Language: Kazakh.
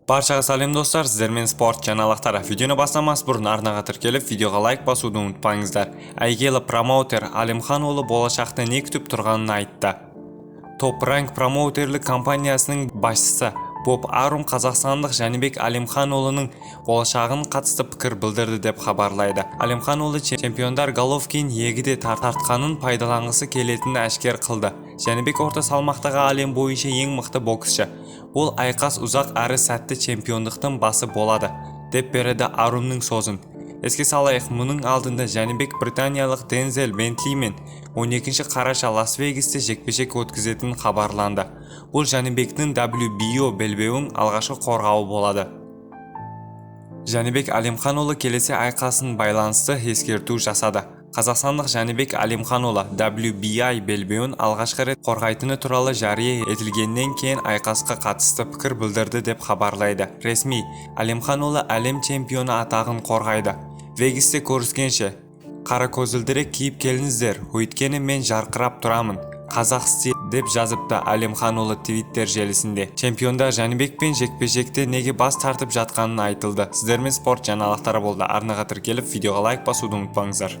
Barchaga salom dostlar, sizlerмен sport жаңалықтары. Videoni бастамас бұрын арнаға тіркеліп, видеоға лайк басуды ұмытпаңыздар. Әйгілі промоутер Алимхан ұлы болашақта не күтіп тұрғанын айтты. Top Rank промоутерлік компаниясының басшысы Боб Арум қазақстандық Жәнібек Алимхан ұлының болашағын қатысты пікір білдірді деп хабарлайды. Алимхан ұлы чемпиондар Головкин егіде тартқанын пайдаланғысы келетінін әшкер қылды. Жәнібек орта салмақтағы әлем бойынша ең мықты боксшы. Бұл айқас ұзақ әрі сәтті чемпиондықтың басы болады, деп береді Арумның сөзін. Еске салайық, мұның алдында Жәнібек британиялық Дензел Бентлимен 12 қараша Лас-Вегаста жекпе-жек өткізетінін хабарланды. Бұл Жәнібектің WBO белбеуін алғашқы қорғауы болады. Жәнібек Алимхан ұлы келесі айқасын байланысты ескерту жасады. Қазақстандық Жәнібек Алимхан ұлы WBI белбеуін алғашқы рет қорғайтыны туралы жария етілгеннен кейін айқасқа қатысты пікір білдірді деп хабарлайды. Ресми, Алимхан ұлы әлем чемпионы атағын қорғайды. Вегаста көріскенше, қара көзілдірек киіп келіңіздер, өйткені мен жарқырап тұрамын. Қазақ стиль деп жазыпты Алимхан ұлы Twitter желісінде. Чемпиондар Жәнібек пен жекпе-жекте неге бас тартып жатқанын айтылды. Сіздермен спорт жаңалықтары болды. Арнаға тіркеліп, видеоға лайк басуды ұмытпаңыздар.